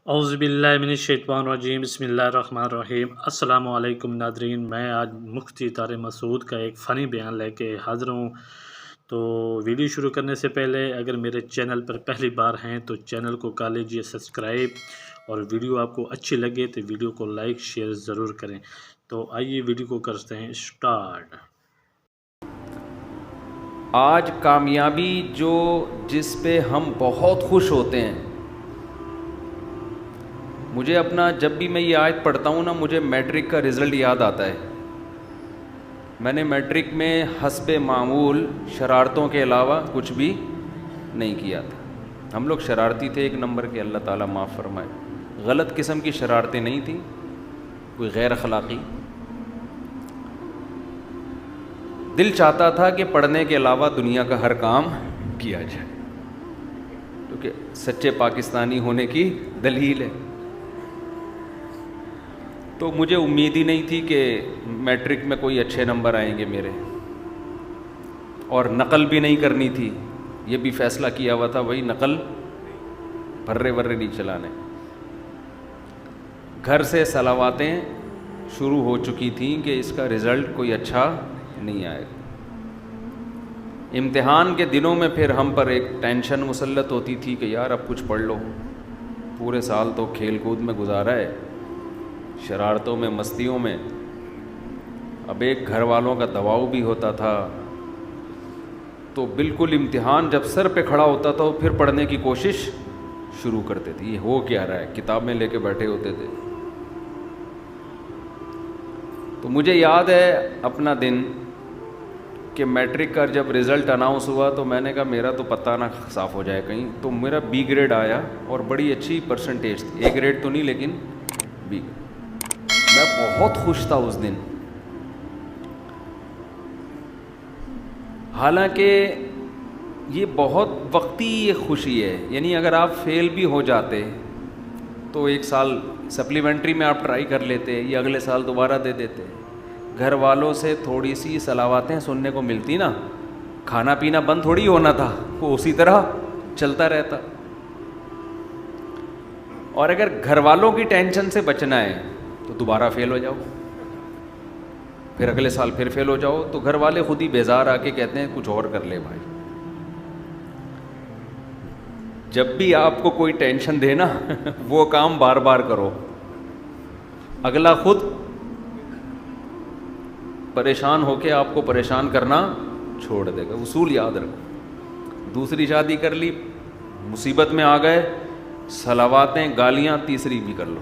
اعوذ باللہ من الشیطان الرجیم، بسم اللہ الرحمن الرحیم۔ السلام علیکم ناظرین، میں آج مفتی طارق مسعود کا ایک فنی بیان لے کے حاضر ہوں۔ تو ویڈیو شروع کرنے سے پہلے اگر میرے چینل پر پہلی بار ہیں تو چینل کو کر لیجیے سبسکرائب، اور ویڈیو آپ کو اچھی لگے تو ویڈیو کو لائک شیئر ضرور کریں۔ تو آئیے ویڈیو کو کرتے ہیں سٹارٹ۔ آج کامیابی جس پہ ہم بہت خوش ہوتے ہیں، مجھے اپنا جب بھی میں یہ آیت پڑھتا ہوں نا، مجھے میٹرک کا رزلٹ یاد آتا ہے۔ میں نے میٹرک میں حسب معمول شرارتوں کے علاوہ کچھ بھی نہیں کیا تھا۔ ہم لوگ شرارتی تھے ایک نمبر کے، اللہ تعالیٰ معاف فرمائے۔ غلط قسم کی شرارتیں نہیں تھیں، کوئی غیر اخلاقی۔ دل چاہتا تھا کہ پڑھنے کے علاوہ دنیا کا ہر کام کیا جائے، کیونکہ سچے پاکستانی ہونے کی دلیل ہے۔ تو مجھے امید ہی نہیں تھی کہ میٹرک میں کوئی اچھے نمبر آئیں گے میرے، اور نقل بھی نہیں کرنی تھی۔ یہ بھی فیصلہ کیا ہوا تھا، وہی نقل بھرے نہیں چلانے۔ گھر سے صلواتیں شروع ہو چکی تھیں کہ اس کا رزلٹ کوئی اچھا نہیں آئے۔ امتحان کے دنوں میں پھر ہم پر ایک ٹینشن مسلط ہوتی تھی کہ یار اب کچھ پڑھ لو، پورے سال تو کھیل کود میں گزارا ہے، شرارتوں میں، مستیوں میں۔ اب ایک گھر والوں کا دباؤ بھی ہوتا تھا، تو بالکل امتحان جب سر پہ کھڑا ہوتا تھا پھر پڑھنے کی کوشش شروع کرتے تھے۔ یہ ہو کیا رہا ہے، کتابیں لے کے بیٹھے ہوتے تھے۔ تو مجھے یاد ہے اپنا دن کہ میٹرک کا جب رزلٹ اناؤنس ہوا تو میں نے کہا میرا تو پتہ نہ صاف ہو جائے کہیں۔ تو میرا بی گریڈ آیا، اور بڑی اچھی پرسنٹیج تھی، اے گریڈ تو نہیں لیکن بی۔ میں بہت خوش تھا اس دن، حالانکہ یہ بہت وقتی یہ خوشی ہے۔ یعنی اگر آپ فیل بھی ہو جاتے تو ایک سال سپلیمنٹری میں آپ ٹرائی کر لیتے، یا اگلے سال دوبارہ دے دیتے۔ گھر والوں سے تھوڑی سی صلواتیں سننے کو ملتی نا، کھانا پینا بند تھوڑی ہونا تھا، وہ اسی طرح چلتا رہتا۔ اور اگر گھر والوں کی ٹینشن سے بچنا ہے تو دوبارہ فیل ہو جاؤ، پھر اگلے سال پھر فیل ہو جاؤ، تو گھر والے خود ہی بیزار آ کے کہتے ہیں کچھ اور کر لے بھائی۔ جب بھی آپ کو کوئی ٹینشن دے نا وہ کام بار بار کرو، اگلا خود پریشان ہو کے آپ کو پریشان کرنا چھوڑ دے گا۔ اصول یاد رکھو۔ دوسری شادی کر لی، مصیبت میں آ گئے، صلواتیں گالیاں تیسری بھی کر لو،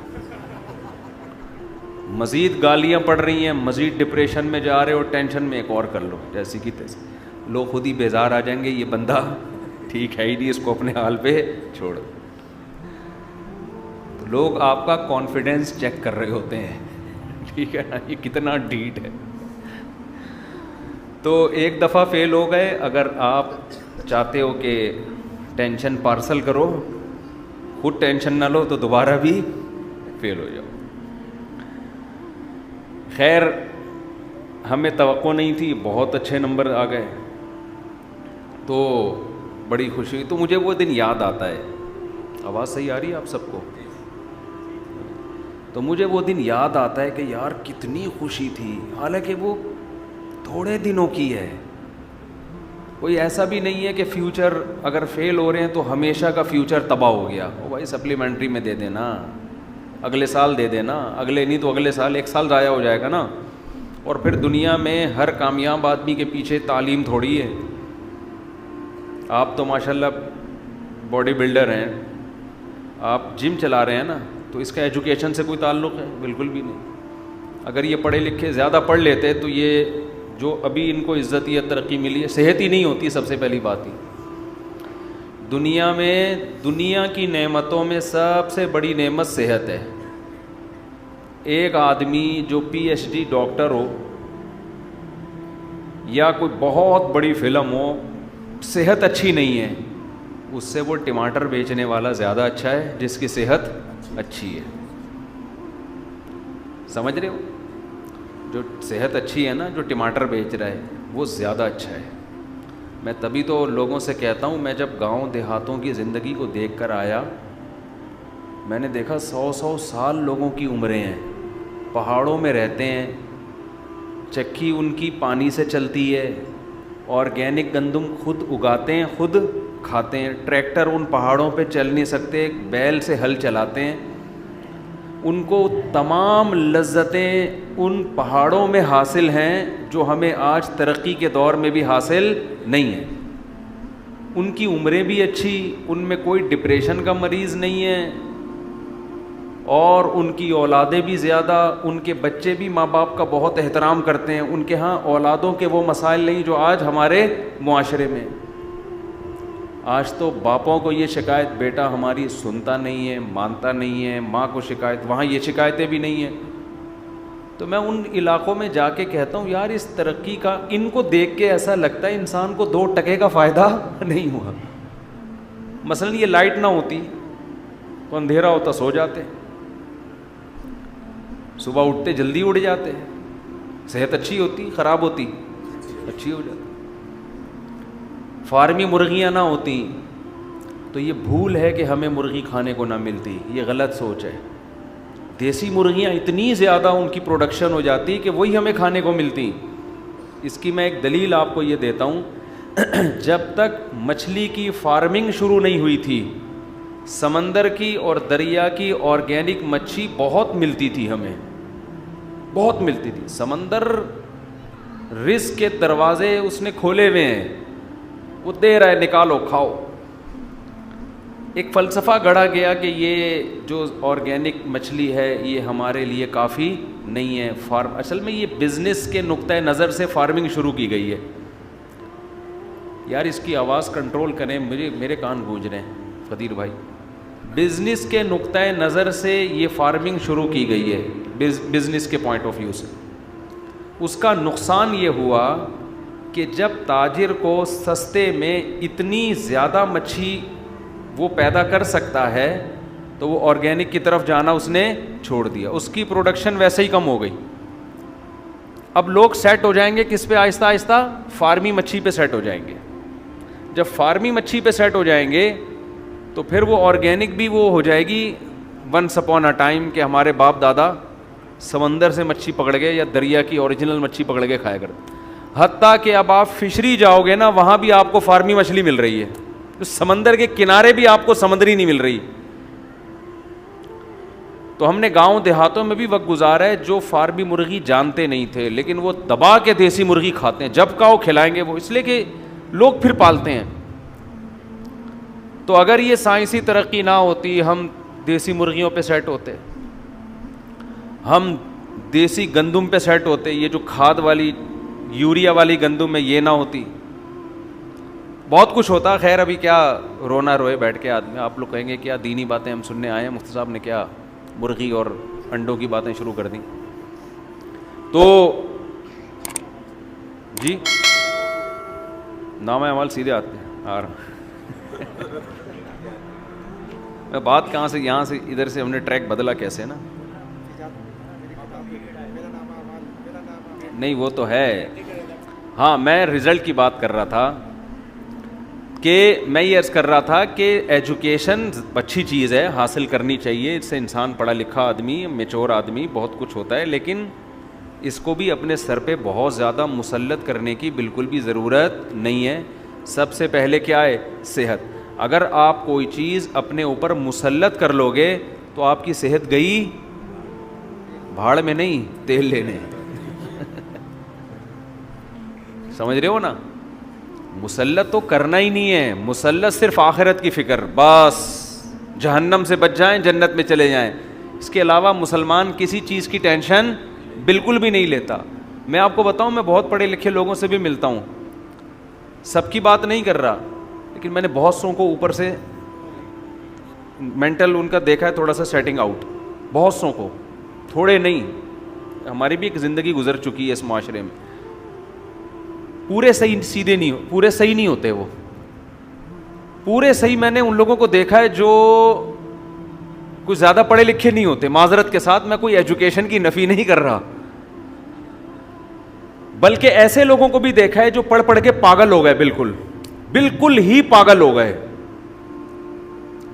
مزید گالیاں پڑ رہی ہیں، مزید ڈپریشن میں جا رہے ہو، ٹینشن میں ایک اور کر لو، جیسی کی تیسی۔ لوگ خود ہی بیزار آ جائیں گے، یہ بندہ ٹھیک ہے ہی نہیں، اس کو اپنے حال پہ چھوڑ۔ تو لوگ آپ کا کانفیڈنس چیک کر رہے ہوتے ہیں، ٹھیک ہے نا، یہ کتنا ڈھیٹ ہے۔ تو ایک دفعہ فیل ہو گئے، اگر آپ چاہتے ہو کہ ٹینشن پارسل کرو، خود ٹینشن نہ لو، تو دوبارہ بھی فیل ہو جاؤ۔ خیر ہمیں توقع نہیں تھی، بہت اچھے نمبر آ گئے تو بڑی خوشی ہوئی۔ تو مجھے وہ دن یاد آتا ہے۔ آواز صحیح آ رہی ہے آپ سب کو؟ تو مجھے وہ دن یاد آتا ہے کہ یار کتنی خوشی تھی، حالانکہ وہ تھوڑے دنوں کی ہے۔ کوئی ایسا بھی نہیں ہے کہ فیوچر اگر فیل ہو رہے ہیں تو ہمیشہ کا فیوچر تباہ ہو گیا۔ او بھائی سپلیمنٹری میں دے دینا، اگلے سال دے دینا، اگلے نہیں تو اگلے سال، ایک سال ضائع ہو جائے گا نا۔ اور پھر دنیا میں ہر کامیاب آدمی کے پیچھے تعلیم تھوڑی ہے۔ آپ تو ماشاءاللہ باڈی بلڈر ہیں، آپ جم چلا رہے ہیں نا، تو اس کا ایجوکیشن سے کوئی تعلق ہے؟ بالکل بھی نہیں۔ اگر یہ پڑھے لکھے زیادہ پڑھ لیتے تو یہ جو ابھی ان کو عزت یا ترقی ملی ہے، صحت ہی نہیں ہوتی۔ سب سے پہلی بات ہی دنیا میں، دنیا کی نعمتوں میں سب سے بڑی نعمت صحت ہے۔ ایک آدمی جو پی ایچ ڈی ڈاکٹر ہو یا کوئی بہت بڑی فلم ہو، صحت اچھی نہیں ہے، اس سے وہ ٹماٹر بیچنے والا زیادہ اچھا ہے جس کی صحت اچھی ہے۔ سمجھ رہے ہو؟ جو صحت اچھی ہے نا، جو ٹماٹر بیچ رہا ہے وہ زیادہ اچھا ہے۔ میں تبھی تو لوگوں سے کہتا ہوں، میں جب گاؤں دیہاتوں کی زندگی کو دیکھ کر آیا میں نے دیکھا 100 سال لوگوں کی عمریں ہیں, پہاڑوں میں رہتے ہیں, چکی ان کی پانی سے چلتی ہے, آرگینک گندم خود اگاتے ہیں, خود کھاتے ہیں, ٹریکٹر ان پہاڑوں پہ چل نہیں سکتے, بیل سے ہل چلاتے ہیں, ان کو تمام لذتیں ان پہاڑوں میں حاصل ہیں جو ہمیں آج ترقی کے دور میں بھی حاصل نہیں ہیں. ان کی عمریں بھی اچھی, ان میں کوئی ڈپریشن کا مریض نہیں ہے, اور ان کی اولادیں بھی زیادہ, ان کے بچے بھی ماں باپ کا بہت احترام کرتے ہیں, ان کے ہاں اولادوں کے وہ مسائل نہیں جو آج ہمارے معاشرے میں. آج تو باپوں کو یہ شکایت, بیٹا ہماری سنتا نہیں ہے, مانتا نہیں ہے, ماں کو شکایت, وہاں یہ شکایتیں بھی نہیں ہیں. تو میں ان علاقوں میں جا کے کہتا ہوں یار اس ترقی کا, ان کو دیکھ کے ایسا لگتا ہے انسان کو 2 ٹکے کا فائدہ نہیں ہوا. مثلا یہ لائٹ نہ ہوتی تو اندھیرا ہوتا, سو جاتے, صبح اٹھتے جلدی اٹھ جاتے, صحت اچھی ہوتی, خراب ہوتی, اچھی ہو جاتی. فارمی مرغیاں نہ ہوتی تو یہ بھول ہے کہ ہمیں مرغی کھانے کو نہ ملتی, یہ غلط سوچ ہے. دیسی مرغیاں اتنی زیادہ ان کی پروڈکشن ہو جاتی کہ وہی ہمیں کھانے کو ملتی. اس کی میں ایک دلیل آپ کو یہ دیتا ہوں, جب تک مچھلی کی فارمنگ شروع نہیں ہوئی تھی, سمندر کی اور دریا کی آرگینک مچھلی بہت ملتی تھی, ہمیں بہت ملتی تھی. سمندر رزق کے دروازے اس نے کھولے ہوئے ہیں, وہ دے رہا ہے, نکالو کھاؤ. ایک فلسفہ گڑھا گیا کہ یہ جو آرگینک مچھلی ہے یہ ہمارے لیے کافی نہیں ہے. اصل میں یہ بزنس کے نقطۂ نظر سے فارمنگ شروع کی گئی ہے. یار اس کی آواز کنٹرول کریں, میرے کان گونج رہے ہیں قدیر بھائی. بزنس کے نقطۂ نظر سے یہ فارمنگ شروع کی گئی ہے, بزنس کے پوائنٹ آف ویو سے. اس کا نقصان یہ ہوا کہ جب تاجر کو سستے میں اتنی زیادہ مچھلی وہ پیدا کر سکتا ہے تو وہ آرگینک کی طرف جانا اس نے چھوڑ دیا, اس کی پروڈکشن ویسے ہی کم ہو گئی. اب لوگ سیٹ ہو جائیں گے کس پہ, آہستہ آہستہ فارمی مچھلی پہ سیٹ ہو جائیں گے. جب فارمی مچھلی پہ سیٹ ہو جائیں گے تو پھر وہ آرگینک بھی وہ ہو جائے گی ونس اپون اے ٹائم کہ ہمارے باپ دادا سمندر سے مچھلی پکڑ گئے یا دریا کی اوریجنل مچھلی پکڑ کے کھایا کرتے. حتیٰ کہ اب آپ فشری جاؤ گے نا, وہاں بھی آپ کو فارمی مچھلی مل رہی ہے, سمندر کے کنارے بھی آپ کو سمندری نہیں مل رہی. تو ہم نے گاؤں دیہاتوں میں بھی وقت گزارا ہے جو فارمی مرغی جانتے نہیں تھے, لیکن وہ دبا کے دیسی مرغی کھاتے ہیں, جب کہو کھلائیں گے وہ, اس لیے کہ لوگ پھر پالتے ہیں. تو اگر یہ سائنسی ترقی نہ ہوتی, ہم دیسی مرغیوں پہ سیٹ ہوتے, ہم دیسی گندم پہ سیٹ ہوتے, یہ جو کھاد والی یوریا والی گندم ہے یہ نہ ہوتی, بہت کچھ ہوتا. خیر ابھی کیا رونا روئے بیٹھ کے آدمی, آپ لوگ کہیں گے کیا دینی باتیں ہم سننے آئے ہیں, مفتی صاحب نے کیا مرغی اور انڈوں کی باتیں شروع کر دیں. تو جی نام اعمال سیدھے آتے ہیں آ رہا میں بات کہاں سے, یہاں سے ادھر سے ہم نے ٹریک بدلا کیسے نا, نہیں وہ تو ہے. ہاں میں رزلٹ کی بات کر رہا تھا کہ میں یہ عرض کر رہا تھا کہ ایجوکیشن اچھی چیز ہے, حاصل کرنی چاہیے, اس سے انسان پڑھا لکھا آدمی, میچور آدمی بہت کچھ ہوتا ہے, لیکن اس کو بھی اپنے سر پہ بہت زیادہ مسلط کرنے کی بالکل بھی ضرورت نہیں ہے. سب سے پہلے کیا ہے, صحت. اگر آپ کوئی چیز اپنے اوپر مسلط کر لو گے تو آپ کی صحت گئی بھاڑ میں, نہیں تیل لینے. سمجھ رہے ہو نا, مسلط تو کرنا ہی نہیں ہے, مسلط صرف آخرت کی فکر, بس جہنم سے بچ جائیں جنت میں چلے جائیں. اس کے علاوہ مسلمان کسی چیز کی ٹینشن بالکل بھی نہیں لیتا. میں آپ کو بتاؤں, میں بہت پڑھے لکھے لوگوں سے بھی ملتا ہوں, سب کی بات نہیں کر رہا, لیکن میں نے بہت سو کو اوپر سے مینٹل ان کا دیکھا ہے تھوڑا سا سیٹنگ آؤٹ, بہت سو کو, تھوڑے نہیں, ہماری بھی ایک زندگی گزر چکی ہے اس معاشرے میں. پورے صحیح سیدھے نہیں, پورے صحیح نہیں ہوتے وہ, پورے صحیح میں نے ان لوگوں کو دیکھا ہے جو کچھ زیادہ پڑھے لکھے نہیں ہوتے. معذرت کے ساتھ میں کوئی ایجوکیشن کی نفی نہیں کر رہا, بلکہ ایسے لوگوں کو بھی دیکھا ہے جو پڑھ کے پاگل ہو گئے, بالکل ہی پاگل ہو گئے,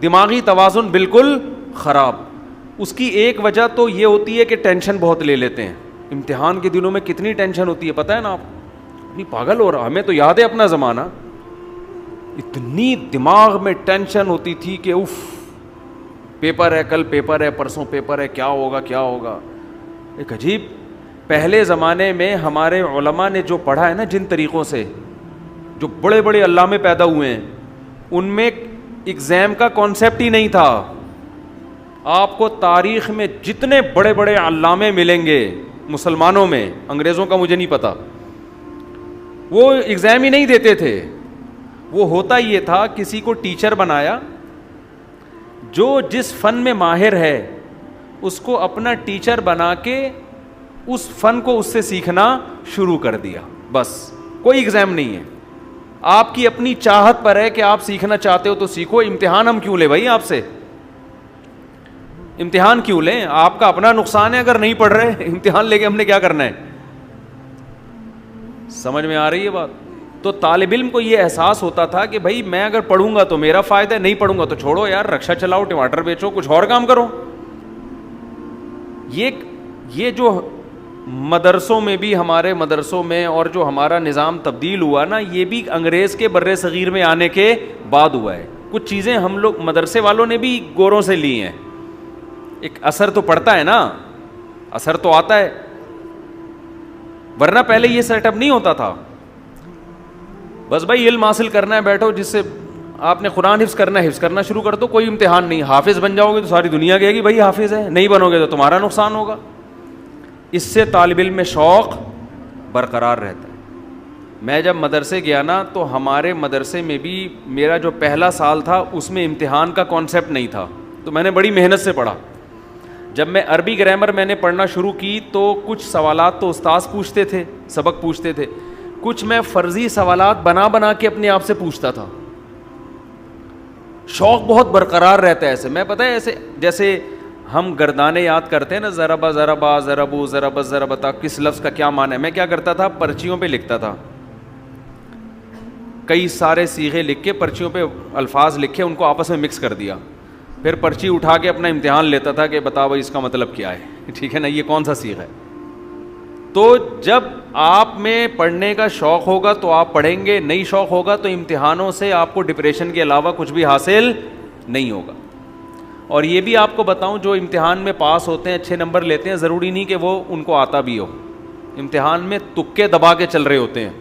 دماغی توازن بالکل خراب. اس کی ایک وجہ تو یہ ہوتی ہے کہ ٹینشن بہت لے لیتے ہیں. امتحان کے دنوں میں کتنی ٹینشن ہوتی ہے پتہ ہے نا آپ, اتنی پاگل ہو رہا. ہمیں تو یاد ہے اپنا زمانہ, اتنی دماغ میں ٹینشن ہوتی تھی کہ اف, پیپر ہے, کل پیپر ہے, پرسوں پیپر ہے, کیا ہوگا کیا ہوگا. ایک عجیب, پہلے زمانے میں ہمارے علماء نے جو پڑھا ہے نا جن طریقوں سے, جو بڑے بڑے علامے پیدا ہوئے ہیں, ان میں ایگزام کا کانسیپٹ ہی نہیں تھا. آپ کو تاریخ میں جتنے بڑے بڑے علامے ملیں گے مسلمانوں میں, انگریزوں کا مجھے نہیں پتا, وہ ایگزام ہی نہیں دیتے تھے. وہ ہوتا یہ تھا, کسی کو ٹیچر بنایا, جو جس فن میں ماہر ہے اس کو اپنا ٹیچر بنا کے اس فن کو اس سے سیکھنا شروع کر دیا. بس کوئی ایگزام نہیں ہے, آپ کی اپنی چاہت پر ہے کہ آپ سیکھنا چاہتے ہو تو سیکھو. امتحان ہم کیوں لیں بھائی آپ سے, امتحان کیوں لیں؟ آپ کا اپنا نقصان ہے اگر نہیں پڑھ رہے. امتحان لے کے ہم نے کیا کرنا ہے؟ سمجھ میں آ رہی ہے بات؟ تو طالب علم کو یہ احساس ہوتا تھا کہ بھائی میں اگر پڑھوں گا تو میرا فائدہ ہے, نہیں پڑھوں گا تو چھوڑو یار, رکشا چلاؤ, ٹماٹر بیچو, کچھ اور کام کرو. یہ جو مدرسوں میں بھی, ہمارے مدرسوں میں, اور جو ہمارا نظام تبدیل ہوا نا, یہ بھی انگریز کے بر صغیر میں آنے کے بعد ہوا ہے. کچھ چیزیں ہم لوگ مدرسے والوں نے بھی گوروں سے لی ہیں. ایک اثر تو پڑتا ہے نا, اثر تو آتا ہے, ورنہ پہلے یہ سیٹ اپ نہیں ہوتا تھا. بس بھائی علم حاصل کرنا ہے, بیٹھو, جس سے آپ نے قرآن حفظ کرنا ہے حفظ کرنا شروع کر دو, کوئی امتحان نہیں. حافظ بن جاؤ گے تو ساری دنیا کہے گی بھائی حافظ ہے, نہیں بنو گے تو تمہارا نقصان ہوگا. اس سے طالب علم میں شوق برقرار رہتا ہے. میں جب مدرسے گیا نا تو ہمارے مدرسے میں بھی میرا جو پہلا سال تھا اس میں امتحان کا کانسیپٹ نہیں تھا, تو میں نے بڑی محنت سے پڑھا. جب میں عربی گرامر میں نے پڑھنا شروع کی تو کچھ سوالات تو استاذ پوچھتے تھے, سبق پوچھتے تھے, کچھ میں فرضی سوالات بنا بنا کے اپنے آپ سے پوچھتا تھا. شوق بہت برقرار رہتا ہے ایسے. میں پتہ ہے ایسے جیسے ہم گردانے یاد کرتے ہیں نا, ضربا ضربا ضربو ضرب ضربتا, کس لفظ کا کیا معنی ہے. میں کیا کرتا تھا, پرچیوں پہ لکھتا تھا, کئی سارے صیغے لکھ کے پرچیوں پہ الفاظ لکھے, ان کو آپس میں مکس کر دیا, پھر پرچی اٹھا کے اپنا امتحان لیتا تھا کہ بتاؤ بھائی اس کا مطلب کیا ہے, ٹھیک ہے نا, یہ کون سا صیغہ ہے. تو جب آپ میں پڑھنے کا شوق ہوگا تو آپ پڑھیں گے, نہیں شوق ہوگا تو امتحانوں سے آپ کو ڈپریشن کے علاوہ کچھ بھی حاصل نہیں ہوگا. اور یہ بھی آپ کو بتاؤں, جو امتحان میں پاس ہوتے ہیں, اچھے نمبر لیتے ہیں, ضروری نہیں کہ وہ ان کو آتا بھی ہو. امتحان میں تکے دبا کے چل رہے ہوتے ہیں.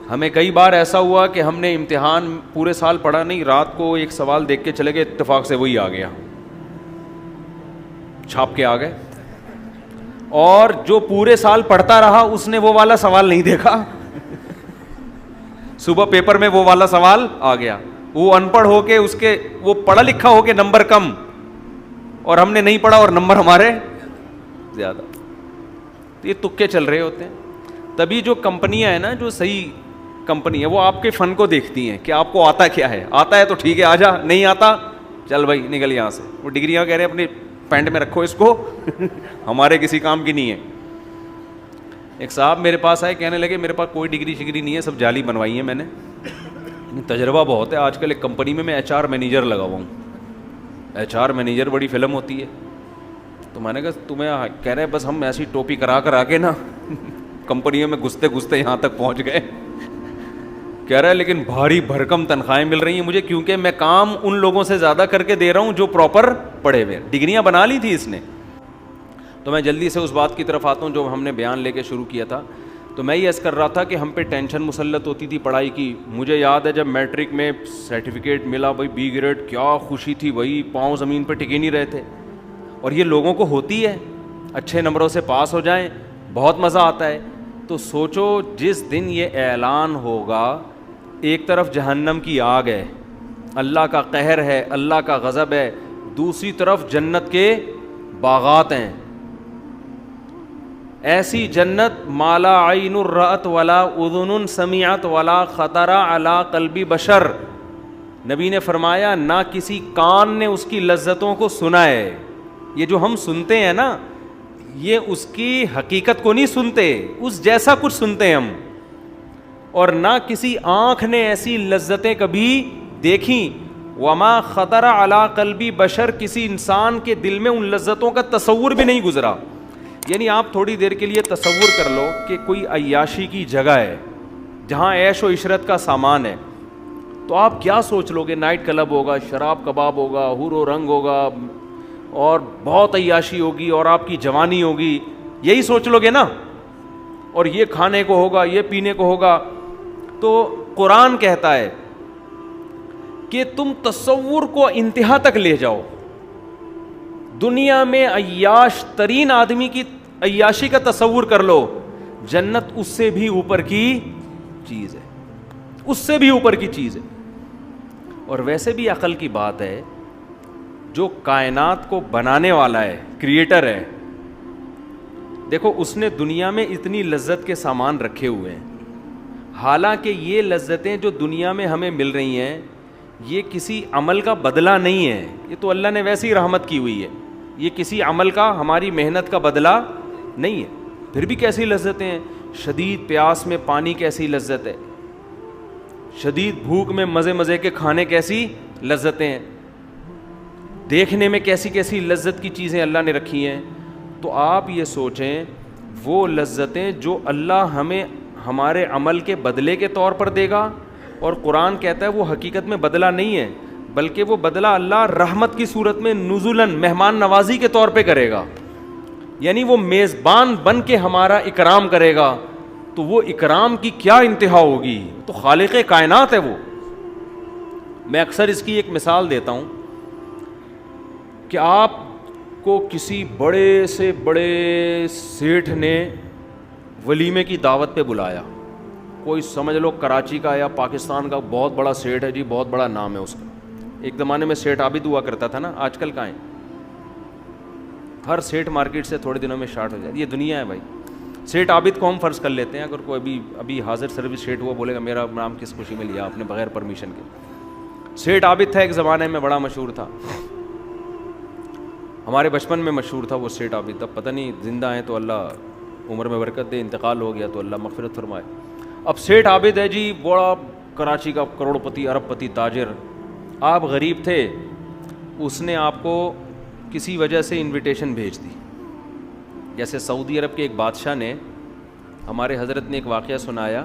ہمیں کئی بار ایسا ہوا کہ ہم نے امتحان پورے سال پڑھا نہیں, رات کو ایک سوال دیکھ کے چلے گئے, اتفاق سے وہی آ گیا, چھاپ کے آ گئے. اور جو پورے سال پڑھتا رہا اس نے وہ والا سوال نہیں دیکھا, صبح پیپر میں وہ والا سوال آ گیا. وہ ان پڑھ ہو کے, اس کے وہ پڑھا لکھا ہو کے نمبر کم, اور ہم نے نہیں پڑھا اور نمبر ہمارے زیادہ. تو یہ تکے چل رہے ہوتے ہیں. تبھی جو کمپنیاں ہیں نا, جو صحیح کمپنی ہے, وہ آپ کے فن کو دیکھتی ہیں کہ آپ کو آتا کیا ہے. آتا ہے تو ٹھیک ہے, آ جا, نہیں آتا چل بھائی نکل یہاں سے. وہ ڈگریاں کہہ رہے ہیں اپنی پینٹ میں رکھو اس کو, ہمارے کسی کام کی نہیں ہے. ایک صاحب میرے پاس آئے, کہنے لگے میرے پاس کوئی ڈگری شگری نہیں ہے, سب جعلی بنوائی ہیں میں نے, تجربہ بہت ہے. آج کل ایک کمپنی میں ایچ آر مینیجر لگا ہوا ہوں. ایچ آر مینیجر بڑی فلم ہوتی ہے. تو میں نے کہا تمہیں, کہہ رہے بس ہم ایسی ٹوپی کرا کے نا کمپنیوں میں گھستے گھستے یہاں تک پہنچ گئے. کہہ رہا ہے لیکن بھاری بھرکم تنخواہیں مل رہی ہیں مجھے, کیونکہ میں کام ان لوگوں سے زیادہ کر کے دے رہا ہوں جو پراپر پڑھے ہوئے, ڈگریاں بنا لی تھی اس نے. تو میں جلدی سے اس بات کی طرف آتا ہوں جو ہم نے بیان لے کے شروع کیا تھا. تو میں یہ عرض کر رہا تھا کہ ہم پہ ٹینشن مسلط ہوتی تھی پڑھائی کی. مجھے یاد ہے جب میٹرک میں سرٹیفکیٹ ملا بھائی, بی گریڈ, کیا خوشی تھی بھائی, پاؤں زمین پہ ٹکے نہیں رہے تھے. اور یہ لوگوں کو ہوتی ہے, اچھے نمبروں سے پاس ہو جائیں بہت مزہ آتا ہے. تو سوچو جس دن یہ اعلان ہوگا, ایک طرف جہنم کی آگ ہے, اللہ کا قہر ہے, اللہ کا غضب ہے, دوسری طرف جنت کے باغات ہیں. ایسی جنت مالا عین رأت ولا اذن سمعت ولا خطر علی قلب بشر. نبی نے فرمایا نہ کسی کان نے اس کی لذتوں کو سنا ہے. یہ جو ہم سنتے ہیں نا, یہ اس کی حقیقت کو نہیں سنتے, اس جیسا کچھ سنتے ہیں ہم. اور نہ کسی آنکھ نے ایسی لذتیں کبھی دیکھیں. وما خطر علی قلبی بشر, کسی انسان کے دل میں ان لذتوں کا تصور بھی نہیں گزرا. یعنی آپ تھوڑی دیر کے لیے تصور کر لو کہ کوئی عیاشی کی جگہ ہے جہاں عیش و عشرت کا سامان ہے, تو آپ کیا سوچ لو گے؟ نائٹ کلب ہوگا, شراب کباب ہوگا, حور و رنگ ہوگا, اور بہت عیاشی ہوگی, اور آپ کی جوانی ہوگی, یہی سوچ لو گے نا, اور یہ کھانے کو ہوگا, یہ پینے کو ہوگا. تو قرآن کہتا ہے کہ تم تصور کو انتہا تک لے جاؤ. دنیا میں عیاش ترین آدمی کی عیاشی کا تصور کر لو, جنت اس سے بھی اوپر کی چیز ہے, اس سے بھی اوپر کی چیز ہے. اور ویسے بھی عقل کی بات ہے, جو کائنات کو بنانے والا ہے, کریٹر ہے, دیکھو اس نے دنیا میں اتنی لذت کے سامان رکھے ہوئے ہیں. حالانکہ یہ لذتیں جو دنیا میں ہمیں مل رہی ہیں یہ کسی عمل کا بدلہ نہیں ہے, یہ تو اللہ نے ویسی رحمت کی ہوئی ہے. یہ کسی عمل کا, ہماری محنت کا بدلہ نہیں ہے. پھر بھی کیسی لذتیں ہیں, شدید پیاس میں پانی کیسی لذت ہے, شدید بھوک میں مزے مزے کے کھانے کیسی لذتیں ہیں, دیکھنے میں کیسی کیسی لذت کی چیزیں اللہ نے رکھی ہیں. تو آپ یہ سوچیں وہ لذتیں جو اللہ ہمیں ہمارے عمل کے بدلے کے طور پر دے گا, اور قرآن کہتا ہے وہ حقیقت میں بدلہ نہیں ہے, بلکہ وہ بدلہ اللہ رحمت کی صورت میں نزولاً, مہمان نوازی کے طور پہ کرے گا. یعنی وہ میزبان بن کے ہمارا اکرام کرے گا. تو وہ اکرام کی کیا انتہا ہوگی, تو خالق کائنات ہے وہ. میں اکثر اس کی ایک مثال دیتا ہوں کہ آپ کو کسی بڑے سے بڑے سیٹھ نے ولیمے کی دعوت پہ بلایا, کوئی سمجھ لو کراچی کا یا پاکستان کا بہت بڑا سیٹھ ہے جی, بہت بڑا نام ہے اس کا. ایک زمانے میں سیٹھ عابد ہوا کرتا تھا نا, آج کل کہاں ہے, ہر سیٹھ مارکیٹ سے تھوڑے دنوں میں شارٹ ہو جاتی ہے. یہ دنیا ہے بھائی. سیٹھ عابد کو ہم فرض کر لیتے ہیں, اگر کوئی ابھی حاضر سروس سیٹھ ہوا بولے گا میرا نام کس خوشی میں لیا آپ نے بغیر پرمیشن کے. سیٹھ عابد تھا, ایک زمانے میں بڑا مشہور تھا, ہمارے بچپن میں مشہور تھا وہ سیٹھ عابد. اب پتہ نہیں زندہ ہیں تو اللہ عمر میں برکت دے, انتقال ہو گیا تو اللہ مغفرت فرمائے. اب سیٹھ عابد ہے جی, بڑا کراچی کا کروڑ پتی, ارب پتی تاجر. آپ غریب تھے, اس نے آپ کو کسی وجہ سے انویٹیشن بھیج دی. جیسے سعودی عرب کے ایک بادشاہ نے, ہمارے حضرت نے ایک واقعہ سنایا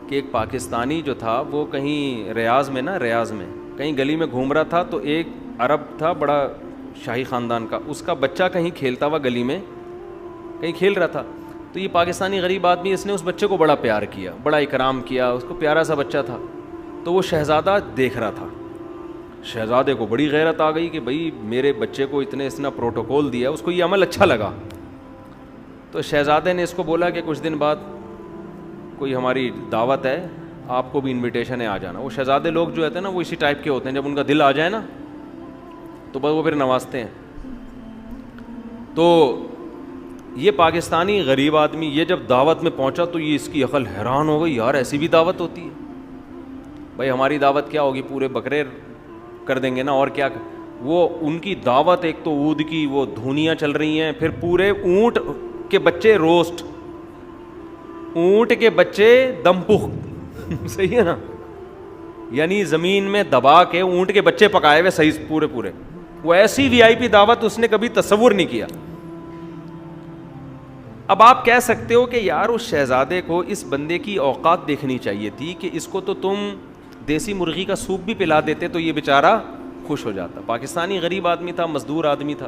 کہ ایک پاکستانی جو تھا وہ کہیں ریاض میں کہیں گلی میں گھوم رہا تھا, تو ایک عرب تھا بڑا شاہی خاندان کا, اس کا بچہ کہیں کھیلتا ہوا گلی میں کہیں کھیل رہا تھا. تو یہ پاکستانی غریب آدمی, اس نے اس بچے کو بڑا پیار کیا, بڑا اکرام کیا, اس کو پیارا سا بچہ تھا. تو وہ شہزادہ دیکھ رہا تھا. شہزادے کو بڑی غیرت آ گئی کہ بھئی میرے بچے کو اتنا پروٹوکول دیا, اس کو یہ عمل اچھا لگا. تو شہزادے نے اس کو بولا کہ کچھ دن بعد کوئی ہماری دعوت ہے, آپ کو بھی انویٹیشن ہے, آ جانا. وہ شہزادے لوگ جو ہوتے ہیں نا وہ اسی ٹائپ کے ہوتے ہیں, جب ان کا دل آ جائے نا تو بس وہ پھر نوازتے ہیں. تو یہ پاکستانی غریب آدمی یہ جب دعوت میں پہنچا تو یہ اس کی عقل حیران ہو گئی, یار ایسی بھی دعوت ہوتی ہے. بھائی ہماری دعوت کیا ہوگی, پورے بکرے کر دیں گے نا, اور کیا. وہ ان کی دعوت ایک تو عود کی وہ دھونیاں چل رہی ہیں, پھر پورے اونٹ کے بچے روسٹ, اونٹ کے بچے دم پخت صحیح ہے نا, یعنی زمین میں دبا کے اونٹ کے بچے پکائے ہوئے صحیح پورے. وہ ایسی وی آئی پی دعوت اس نے کبھی تصور نہیں کیا. اب آپ کہہ سکتے ہو کہ یار اس شہزادے کو اس بندے کی اوقات دیکھنی چاہیے تھی کہ اس کو تو تم دیسی مرغی کا سوپ بھی پلا دیتے تو یہ بیچارہ خوش ہو جاتا. پاکستانی غریب آدمی تھا, مزدور آدمی تھا,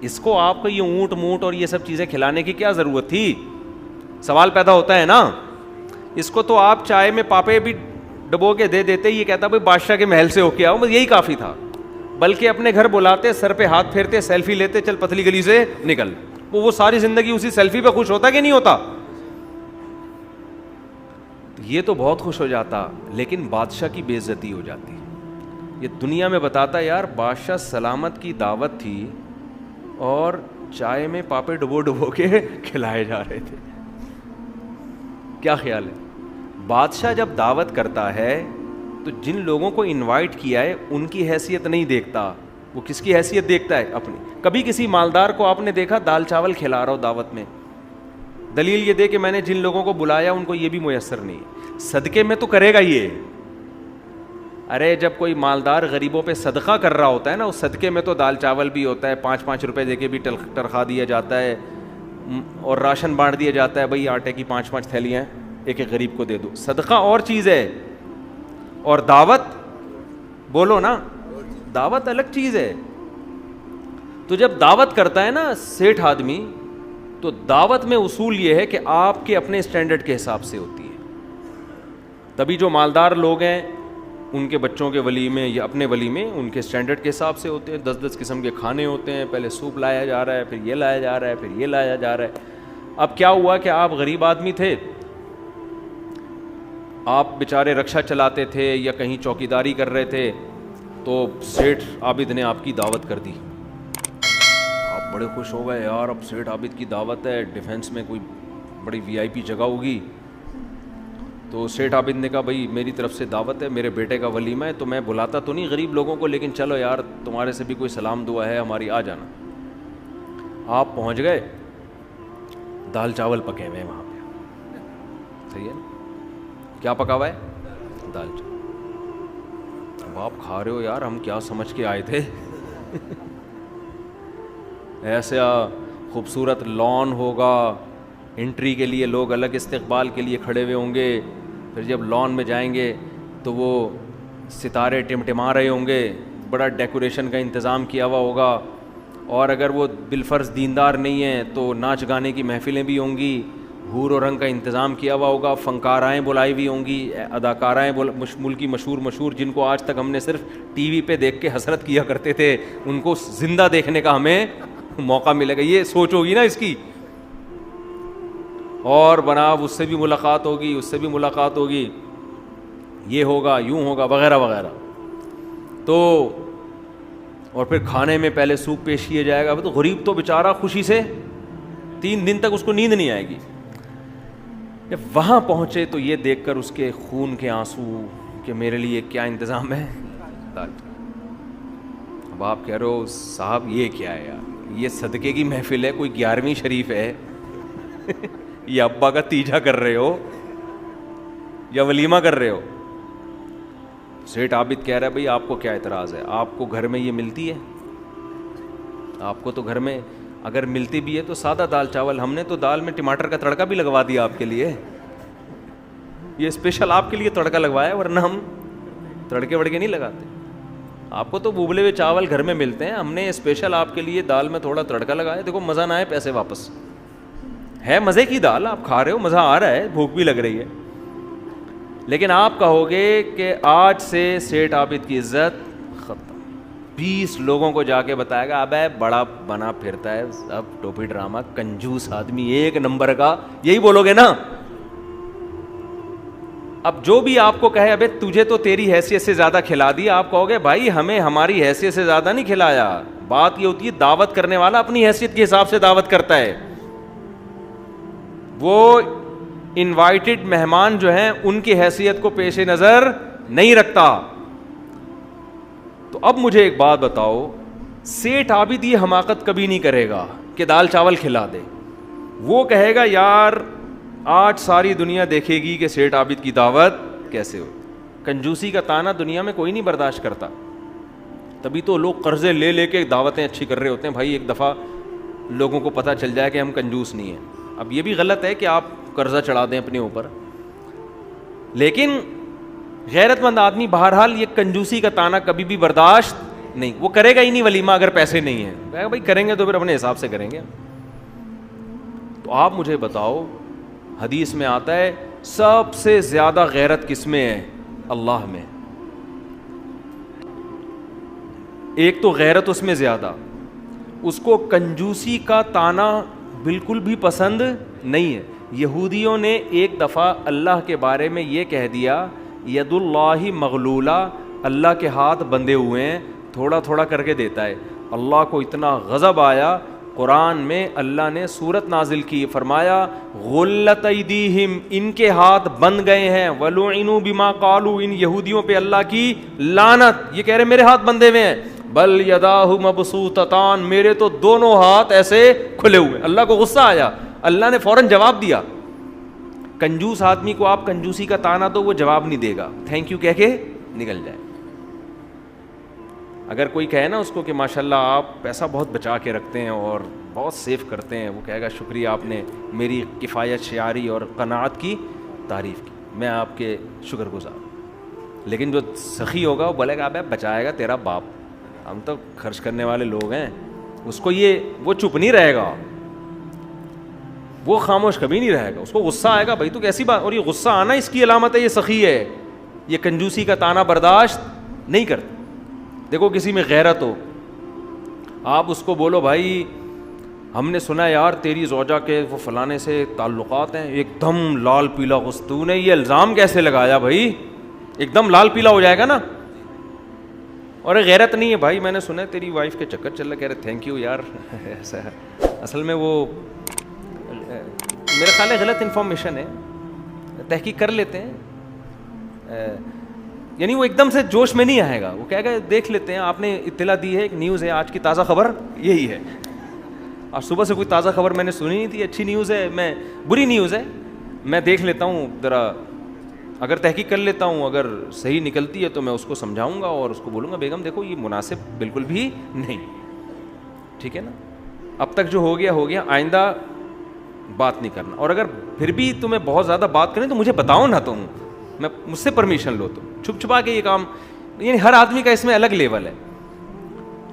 اس کو آپ کو یہ اونٹ مونٹ اور یہ سب چیزیں کھلانے کی کیا ضرورت تھی؟ سوال پیدا ہوتا ہے نا. اس کو تو آپ چائے میں پاپے بھی ڈبو کے دے دیتے, یہ کہتا بھائی بادشاہ کے محل سے ہو کے آؤ, بس یہی کافی تھا. بلکہ اپنے گھر بلاتے, سر پہ ہاتھ پھیرتے, سیلفی لیتے, چل پتلی گلی سے نکل. وہ ساری زندگی اسی سیلفی پہ خوش ہوتا کہ نہیں ہوتا؟ یہ تو بہت خوش ہو جاتا, لیکن بادشاہ کی بے عزتی ہو جاتی. یہ دنیا میں بتاتا یار بادشاہ سلامت کی دعوت تھی اور چائے میں پاپے ڈبو کے کھلائے جا رہے تھے. کیا خیال ہے؟ بادشاہ جب دعوت کرتا ہے تو جن لوگوں کو انوائٹ کیا ہے ان کی حیثیت نہیں دیکھتا, وہ کس کی حیثیت دیکھتا ہے؟ اپنی. کبھی کسی مالدار کو آپ نے دیکھا دال چاول کھلا رہا ہو دعوت میں, دلیل یہ دے کہ میں نے جن لوگوں کو بلایا ان کو یہ بھی میسر نہیں, صدقے میں تو کرے گا یہ. ارے جب کوئی مالدار غریبوں پہ صدقہ کر رہا ہوتا ہے نا, اس صدقے میں تو دال چاول بھی ہوتا ہے, 5-5 روپے دے کے بھی ٹرخا دیا جاتا ہے, اور راشن بانٹ دیا جاتا ہے, بھائی آٹے کی 5-5 تھیلیاں ایک ایک غریب کو دے دو. صدقہ اور چیز ہے, اور دعوت, بولو نا, دعوت الگ چیز ہے. تو جب دعوت کرتا ہے نا سیٹھ آدمی, تو دعوت میں اصول یہ ہے کہ آپ کے اپنے اسٹینڈرڈ کے حساب سے ہوتی ہے. تبھی جو مالدار لوگ ہیں ان کے بچوں کے ولیمے یا اپنے ولیمے ان کے اسٹینڈرڈ کے حساب سے ہوتے ہیں. 10-10 قسم کے کھانے ہوتے ہیں, پہلے سوپ لایا جا رہا ہے, پھر یہ لایا جا رہا ہے, پھر یہ لایا جا رہا ہے. اب کیا ہوا کہ آپ غریب آدمی تھے, آپ بیچارے رکشا چلاتے تھے یا کہیں چوکیداری کر رہے تھے, تو سیٹھ عابد نے آپ کی دعوت کر دی. آپ بڑے خوش ہو گئے, یار اب سیٹھ عابد کی دعوت ہے, ڈیفینس میں کوئی بڑی VIP جگہ ہوگی. تو سیٹھ عابد نے کہا بھائی میری طرف سے دعوت ہے, میرے بیٹے کا ولیمہ ہے, تو میں بلاتا تو نہیں غریب لوگوں کو, لیکن چلو یار تمہارے سے بھی کوئی سلام دعا ہے ہماری, آ جانا. آپ پہنچ گئے, دال چاول پکے ہوئے ہیں وہاں پہ, صحیح ہے نا, کیا پکا ہوا ہے, دال چاول. اب آپ کھا رہے ہو, یار ہم کیا سمجھ کے آئے تھے ایسا خوبصورت لان ہوگا, انٹری کے لیے لوگ الگ استقبال کے لیے کھڑے ہوئے ہوں گے, پھر جب لان میں جائیں گے تو وہ ستارے ٹمٹما رہے ہوں گے, بڑا ڈیکوریشن کا انتظام کیا ہوا ہوگا, اور اگر وہ بالفرض دیندار نہیں ہیں تو ناچ گانے کی محفلیں بھی ہوں گی, حور و رنگ کا انتظام کیا ہوا ہوگا, فنکارائیں بلائی ہوئی ہوں گی, اداکارائیں ملکی مشہور جن کو آج تک ہم نے صرف ٹی وی پہ دیکھ کے حسرت کیا کرتے تھے, ان کو زندہ دیکھنے کا ہمیں موقع ملے گا. یہ سوچ ہوگی نا اس کی, اور بناب اس سے بھی ملاقات ہوگی, اس سے بھی ملاقات ہوگی, یہ ہوگا, یوں ہوگا, وغیرہ وغیرہ. تو اور پھر کھانے میں پہلے سوپ پیش کیا جائے گا. تو غریب تو بیچارہ خوشی سے 3 دن تک اس کو نیند نہیں آئے گی. جب وہاں پہنچے تو یہ دیکھ کر اس کے خون کے آنسو کہ میرے لیے کیا انتظام ہے. اب آپ کہہ رہے ہو صاحب یہ کیا ہے یار, یہ صدقے کی محفل ہے, کوئی 11ویں شریف ہے یا ابا کا تیجا کر رہے ہو یا ولیمہ کر رہے ہو. سیٹھ عابد کہہ رہا ہے بھائی آپ کو کیا اعتراض ہے, آپ کو گھر میں یہ ملتی ہے, آپ کو تو گھر میں اگر ملتی بھی ہے تو سادہ دال چاول, ہم نے تو دال میں ٹماٹر کا تڑکا بھی لگوا دیا آپ کے لیے, یہ اسپیشل آپ کے لیے تڑکا لگوایا, ورنہ ہم تڑکے وڑکے نہیں لگاتے. آپ کو تو بوبلے ہوئے چاول گھر میں ملتے ہیں, ہم نے اسپیشل آپ کے لیے دال میں تھوڑا تڑکا لگایا. دیکھو مزہ نہ آئے پیسے واپس, ہے مزے کی دال, آپ کھا رہے ہو, مزہ آ رہا ہے, بھوک بھی لگ رہی ہے, لیکن آپ کہو گے کہ آج سے سیٹھ عابد کی عزت ختم. 20 لوگوں کو جا کے بتائے گا اب بڑا بنا پھرتا ہے, اب ٹوپی ڈرامہ, کنجوس آدمی 1 نمبر کا, یہی بولو گے نا. اب جو بھی آپ کو کہے ابے تجھے تو تیری حیثیت سے زیادہ کھلا دیا, آپ کہو گے بھائی ہمیں ہماری حیثیت سے زیادہ نہیں کھلایا. بات یہ ہوتی ہے دعوت کرنے والا اپنی حیثیت کے حساب سے دعوت کرتا ہے, وہ انوائٹڈ مہمان جو ہیں ان کی حیثیت کو پیش نظر نہیں رکھتا. تو اب مجھے ایک بات بتاؤ, سیٹھ عابد یہ حماقت کبھی نہیں کرے گا کہ دال چاول کھلا دے. وہ کہے گا یار آج ساری دنیا دیکھے گی کہ سیٹھ عابد کی دعوت کیسے ہو. کنجوسی کا تانا دنیا میں کوئی نہیں برداشت کرتا, تبھی تو لوگ قرضے لے لے کے دعوتیں اچھی کر رہے ہوتے ہیں. بھائی ایک دفعہ لوگوں کو پتہ چل جائے کہ ہم کنجوس نہیں ہیں. اب یہ بھی غلط ہے کہ آپ قرضہ چڑھا دیں اپنے اوپر, لیکن غیرت مند آدمی بہرحال یہ کنجوسی کا تانا کبھی بھی برداشت نہیں, وہ کرے گا ہی نہیں ولیمہ اگر پیسے نہیں ہیں. بھائی کریں گے تو پھر اپنے حساب سے کریں گے. تو آپ مجھے بتاؤ, حدیث میں آتا ہے سب سے زیادہ غیرت کس میں ہے؟ اللہ میں. ایک تو غیرت اس میں زیادہ, اس کو کنجوسی کا تانا بالکل بھی پسند نہیں ہے. یہودیوں نے ایک دفعہ اللہ کے بارے میں یہ کہہ دیا ید اللہ مغلولہ, اللہ کے ہاتھ بندھے ہوئے ہیں, تھوڑا تھوڑا کر کے دیتا ہے. اللہ کو اتنا غضب آیا, قرآن میں اللہ نے سورت نازل کی, فرمایا غلت ایدیہم, ان کے ہاتھ بند گئے ہیں, ولعنوا بما قالوا, ان یہودیوں پہ اللہ کی لعنت. یہ کہہ رہے میرے ہاتھ بندھے ہوئے ہیں, بل یداہ مبسوطتان, میرے تو دونوں ہاتھ ایسے کھلے ہوئے. اللہ کو غصہ آیا, اللہ نے فوراً جواب دیا. کنجوس آدمی کو آپ کنجوسی کا تانا دو, وہ جواب نہیں دے گا, تھینک یو کہہ کے نکل جائے. اگر کوئی کہے نا اس کو کہ ماشاءاللہ آپ پیسہ بہت بچا کے رکھتے ہیں اور بہت سیو کرتے ہیں, وہ کہے گا شکریہ, آپ نے میری کفایت شعاری اور قناعت کی تعریف کی, میں آپ کے شکر گزار ہوں. لیکن جو سخی ہوگا وہ بولے گا ابے بچائے گا تیرا باپ, ہم تو خرچ کرنے والے لوگ ہیں. اس کو وہ چپ نہیں رہے گا, وہ خاموش کبھی نہیں رہے گا, اس کو غصہ آئے گا, بھائی تو کیسی بات. اور یہ غصہ آنا اس کی علامت ہے یہ سخی ہے, یہ کنجوسی کا طعنہ برداشت نہیں کرتا. دیکھو کسی میں غیرت ہو, آپ اس کو بولو بھائی ہم نے سنا یار تیری زوجہ کے وہ فلانے سے تعلقات ہیں, ایک دم لال پیلا غصہ, تو نے یہ الزام کیسے لگایا بھائی, ایک دم لال پیلا ہو جائے گا نا. اور غیرت نہیں ہے بھائی, میں نے سنا ہے تیری وائف کے چکر چل رہا, کہہ رہے تھینک یو یار. ایسا ہے اصل میں, وہ میرا خیال ہے غلط انفارمیشن ہے, تحقیق کر لیتے ہیں. یعنی وہ ایک دم سے جوش میں نہیں آئے گا, وہ کہے گا دیکھ لیتے ہیں, آپ نے اطلاع دی ہے, ایک نیوز ہے, آج کی تازہ خبر یہی ہے. آج صبح سے کوئی تازہ خبر میں نے سنی نہیں تھی, اچھی نیوز ہے, میں بری نیوز ہے, میں دیکھ لیتا ہوں ذرا, اگر تحقیق کر لیتا ہوں, اگر صحیح نکلتی ہے تو میں اس کو سمجھاؤں گا اور اس کو بولوں گا بیگم دیکھو یہ مناسب بالکل بھی نہیں, ٹھیک ہے نا, اب تک جو ہو گیا, آئندہ بات نہیں کرنا. اور اگر پھر بھی تمہیں بہت زیادہ بات کریں تو مجھے بتاؤ نا, تم میں مجھ سے پرمیشن لو, تم چھپ چھپا کے یہ کام, یعنی ہر آدمی کا اس میں الگ لیول ہے.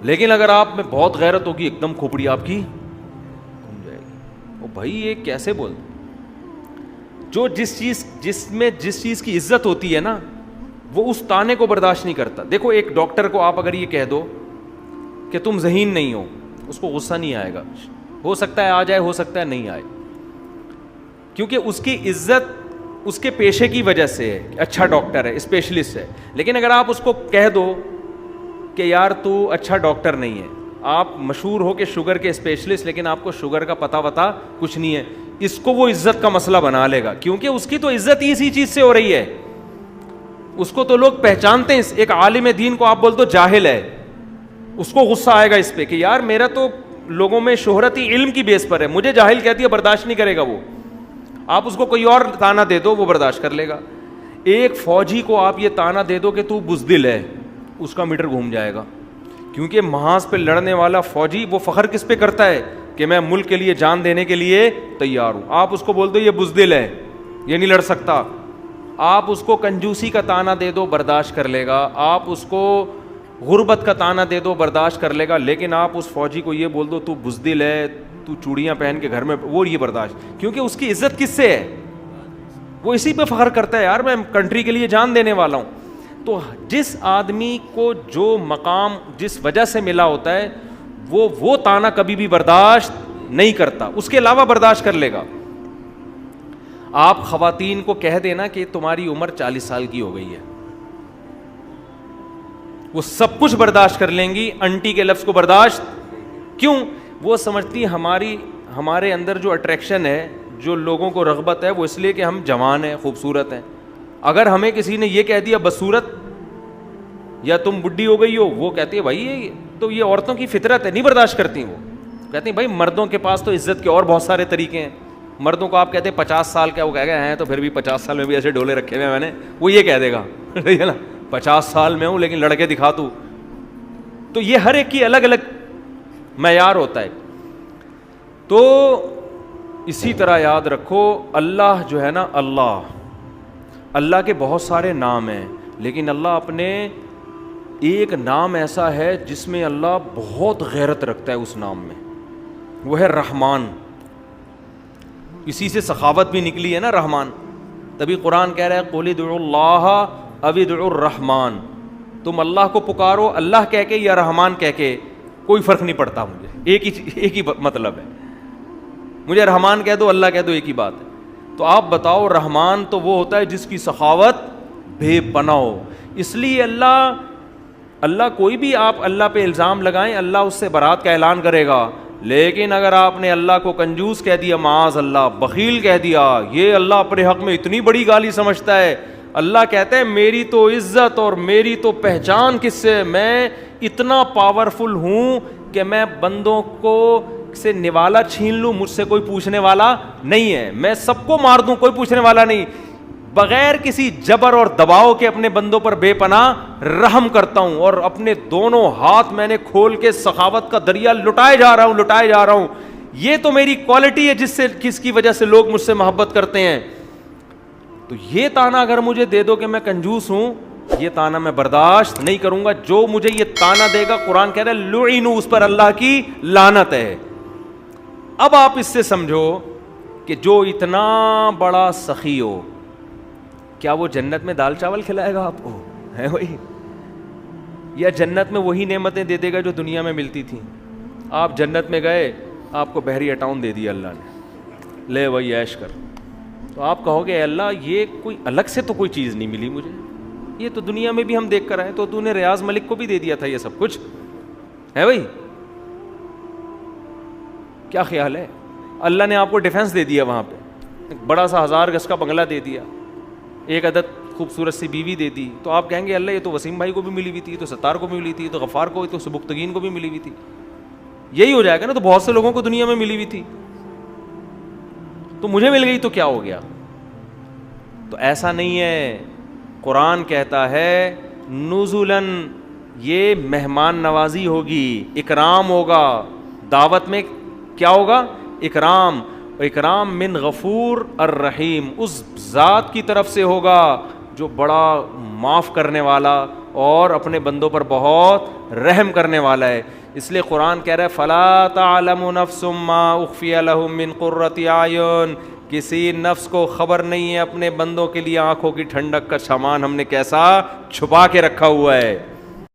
لیکن اگر آپ میں بہت غیرت ہوگی, ایک دم کھوپڑی آپ کی گھوم جائے گی, او بھائی یہ کیسے بول, جو جس چیز کی عزت ہوتی ہے نا وہ اس طعنے کو برداشت نہیں کرتا. دیکھو ایک ڈاکٹر کو آپ اگر یہ کہہ دو کہ تم ذہین نہیں ہو, اس کو غصہ نہیں آئے گا, ہو سکتا ہے آ جائے, ہو سکتا ہے نہیں آئے, کیونکہ اس کی عزت اس کے پیشے کی وجہ سے ہے, اچھا ڈاکٹر ہے, اسپیشلسٹ ہے. لیکن اگر آپ اس کو کہہ دو کہ یار تو اچھا ڈاکٹر نہیں ہے, آپ مشہور ہو کہ شوگر کے اسپیشلسٹ, لیکن آپ کو شوگر کا پتہ کچھ نہیں ہے, اس کو وہ عزت کا مسئلہ بنا لے گا, کیونکہ اس کی تو عزت اسی چیز سے ہو رہی ہے, اس کو تو لوگ پہچانتے ہیں. ایک عالم دین کو آپ بول دو جاہل ہے, اس کو غصہ آئے گا اس پہ کہ یار میرا تو لوگوں میں شہرت ہی علم کی بیس پر ہے, مجھے جاہل کہتی ہے, برداشت نہیں کرے گا وہ. آپ اس کو کوئی اور طعنہ دے دو وہ برداشت کر لے گا. ایک فوجی کو آپ یہ طعنہ دے دو کہ تو بزدل ہے, اس کا میٹر گھوم جائے گا, کیونکہ محاذ پہ لڑنے والا فوجی وہ فخر کس پہ کرتا ہے کہ میں ملک کے لیے جان دینے کے لیے تیار ہوں. آپ اس کو بول دو یہ بزدل ہے, یہ نہیں لڑ سکتا, آپ اس کو کنجوسی کا طعنہ دے دو برداشت کر لے گا, آپ اس کو غربت کا طعنہ دے دو برداشت کر لے گا. لیکن آپ اس فوجی کو یہ بول دو تو بزدل ہے, تو چوڑیاں پہن کے گھر میں, وہ یہ برداشت, کیونکہ اس کی عزت کس سے ہے, وہ اسی پہ فخر کرتا ہے یار میں کنٹری کے لیے جان دینے والا ہوں. تو جس آدمی کو جو مقام جس وجہ سے ملا ہوتا ہے وہ طعنہ کبھی بھی برداشت نہیں کرتا, اس کے علاوہ برداشت کر لے گا. آپ خواتین کو کہہ دینا کہ تمہاری عمر 40 سال کی ہو گئی ہے, وہ سب کچھ برداشت کر لیں گی, انٹی کے لفظ کو برداشت کیوں, وہ سمجھتی ہمارے اندر جو اٹریکشن ہے, جو لوگوں کو رغبت ہے, وہ اس لیے کہ ہم جوان ہیں, خوبصورت ہیں. اگر ہمیں کسی نے یہ کہہ دیا بدصورت یا تم بڈھی ہو گئی ہو, وہ کہتی ہے بھائی تو یہ عورتوں کی فطرت ہے, نہیں برداشت کرتی. وہ کہتی ہیں بھائی مردوں کے پاس تو عزت کے اور بہت سارے طریقے ہیں. مردوں کو آپ کہتے ہیں 50 سال کا, وہ کہہ گئے ہیں تو پھر بھی 50 سال میں بھی ایسے ڈولے رکھے ہوئے میں نے, وہ یہ کہہ دے گا ٹھیک ہے نا 50 سال میں ہوں لیکن لڑکے دکھا تو یہ ہر ایک کی الگ الگ معیار ہوتا ہے. تو اسی طرح یاد رکھو اللہ جو ہے نا, اللہ کے بہت سارے نام ہیں, لیکن اللہ اپنے ایک نام ایسا ہے جس میں اللہ بہت غیرت رکھتا ہے اس نام میں, وہ ہے رحمان. اسی سے سخاوت بھی نکلی ہے نا رحمان, تبھی قرآن کہہ رہا ہے قل ادعوا اللہ او ادعوا الرحمن, تم اللہ کو پکارو اللہ کہہ کے یا رحمان کہہ کے, کوئی فرق نہیں پڑتا مجھے, ایک ہی مطلب ہے, مجھے رحمان کہہ دو اللہ کہہ دو ایک ہی بات ہے. تو آپ بتاؤ رحمان تو وہ ہوتا ہے جس کی سخاوت بے پناہ ہو. اس لیے اللہ کوئی بھی آپ اللہ پہ الزام لگائیں اللہ اس سے برات کا اعلان کرے گا, لیکن اگر آپ نے اللہ کو کنجوس کہہ دیا, معاذ اللہ بخیل کہہ دیا, یہ اللہ اپنے حق میں اتنی بڑی گالی سمجھتا ہے. اللہ کہتا ہے میری تو عزت اور میری تو پہچان کس سے, میں اتنا پاورفل ہوں کہ میں بندوں کو سے نوالا چھین لوں, مجھ سے کوئی پوچھنے والا نہیں ہے, میں سب کو مار دوں کوئی پوچھنے والا نہیں. بغیر کسی جبر اور دباؤ کے اپنے بندوں پر بے پناہ رحم کرتا ہوں, اور اپنے دونوں ہاتھ میں نے کھول کے سخاوت کا دریا لٹائے جا رہا ہوں. یہ تو میری کوالٹی ہے جس کی وجہ سے لوگ مجھ سے محبت کرتے ہیں. تو یہ تانا اگر مجھے دے دو کہ میں کنجوس ہوں, یہ تانا میں برداشت نہیں کروں گا. جو مجھے یہ تانا دے گا, قرآن کہہ رہا ہے لعنوا, اس پر اللہ کی لعنت ہے. اب آپ اس سے سمجھو کہ جو اتنا بڑا سخی ہو, کیا وہ جنت میں دال چاول کھلائے گا آپ کو, ہے وہی, یا جنت میں وہی نعمتیں دے دے گا جو دنیا میں ملتی تھیں؟ آپ جنت میں گئے, آپ کو بحری اٹاؤن دے دیا اللہ نے, لے وہی عیش کر. تو آپ کہو گے اے اللہ یہ کوئی الگ سے تو کوئی چیز نہیں ملی مجھے, یہ تو دنیا میں بھی ہم دیکھ کر آئے, تو نے ریاض ملک کو بھی دے دیا تھا یہ سب کچھ, ہے بھائی. کیا خیال ہے؟ اللہ نے آپ کو ڈیفینس دے دیا, وہاں پہ ایک بڑا سا 1000 گز کا بنگلہ دے دیا, ایک عدد خوبصورت سی بیوی دے دی, تو آپ کہیں گے اللہ یہ تو وسیم بھائی کو بھی ملی ہوئی تھی, تو ستار کو بھی ملی تھی, تو غفار کو, تو سبکتگین کو بھی ملی ہوئی تھی. یہی ہو جائے گا نا, تو بہت سے لوگوں کو دنیا میں ملی ہوئی تھی, تو مجھے مل گئی تو کیا ہو گیا؟ تو ایسا نہیں ہے. قرآن کہتا ہے نزلاً, یہ مہمان نوازی ہوگی, اکرام ہوگا. دعوت میں کیا ہوگا؟ اکرام. اکرام من غفور الرحیم, اس ذات کی طرف سے ہوگا جو بڑا معاف کرنے والا اور اپنے بندوں پر بہت رحم کرنے والا ہے. اس لیے قرآن کہہ رہا ہے فلا تعلم نفس ما اخفی لهم من قرۃ اعین, کسی نفس کو خبر نہیں ہے اپنے بندوں کے لیے آنکھوں کی ٹھنڈک کا سامان ہم نے کیسا چھپا کے رکھا ہوا ہے.